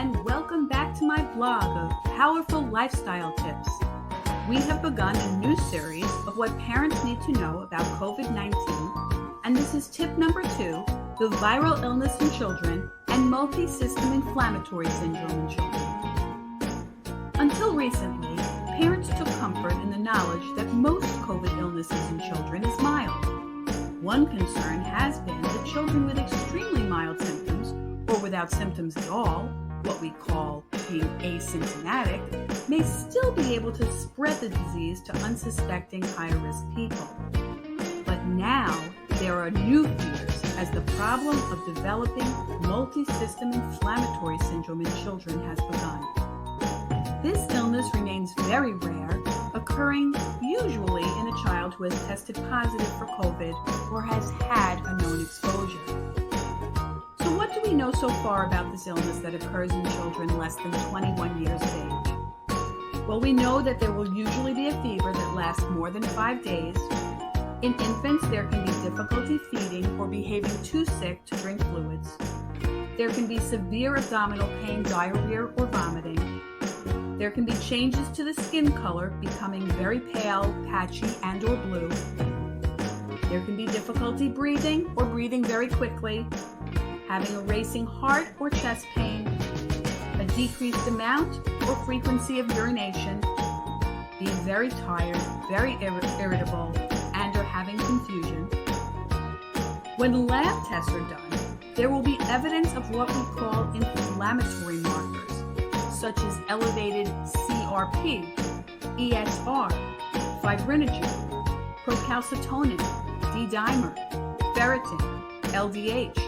and welcome back to my blog of powerful lifestyle tips. We have begun a new series of what parents need to know about COVID-19, and this is tip number 2, the viral illness in children and multisystem inflammatory syndrome in children. Until recently, parents took comfort in the knowledge that most COVID illnesses in children is mild. One concern has been that children with extremely mild symptoms, or without symptoms at all, what we call being asymptomatic, may still be able to spread the disease to unsuspecting high-risk people. But now, there are new fears as the problem of developing multisystem inflammatory syndrome in children has begun. This illness remains very rare, occurring usually in a child who has tested positive for COVID or has had a known exposure. So what do we know so far about this illness that occurs in children less than 21 years of age? Well, we know that there will usually be a fever that lasts more than 5 days. In infants, there can be difficulty feeding or behaving too sick to drink fluids. There can be severe abdominal pain, diarrhea, or vomiting. There can be changes to the skin color, becoming very pale, patchy, and or blue. There can be difficulty breathing or breathing very quickly, having a racing heart or chest pain, a decreased amount or frequency of urination, being very tired, very irritable, and or having confusion. When lab tests are done, there will be evidence of what we call inflammatory markers, such as elevated CRP, ESR, fibrinogen, procalcitonin, D-dimer, ferritin, LDH,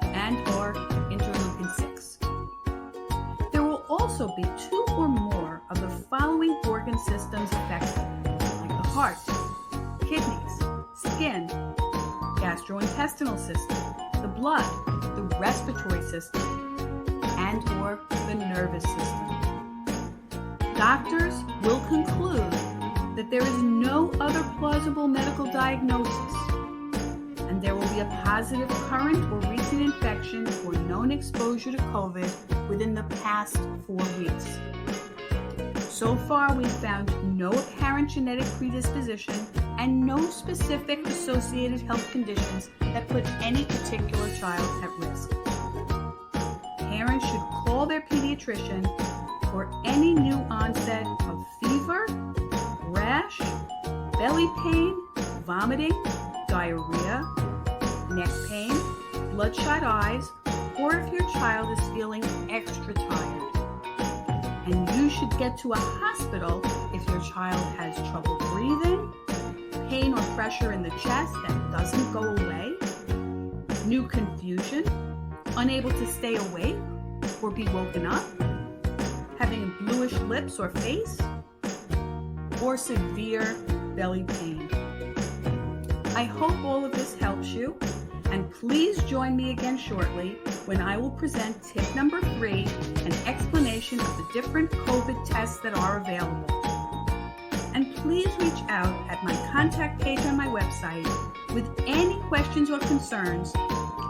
and or interleukin-6. There will also be 2 or more of the following organ systems affected, like the heart, kidneys, skin, gastrointestinal system, the blood, the respiratory system, and or the nervous system. Doctors will conclude that there is no other plausible medical diagnosis, and there will be a positive current or recent infection or known exposure to COVID within the past 4 weeks. So far, we've found no apparent genetic predisposition and no specific associated health conditions that put any particular child at risk. Parents should call their pediatrician for any new onset of fever, rash, belly pain, vomiting, diarrhea, neck pain, bloodshot eyes, or if your child is feeling extra tired. And you should get to a hospital if your child has trouble breathing, pain or pressure in the chest that doesn't go away, new confusion, unable to stay awake or be woken up, having bluish lips or face, or severe belly pain. I hope all of this helps you, and please join me again shortly when I will present tip number 3, an explanation of the different COVID tests that are available. And please reach out at my contact page on my website with any questions or concerns.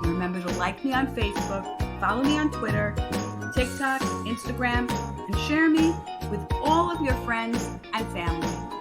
Remember to like me on Facebook, follow me on Twitter, TikTok, Instagram, and share me with all of your friends and family.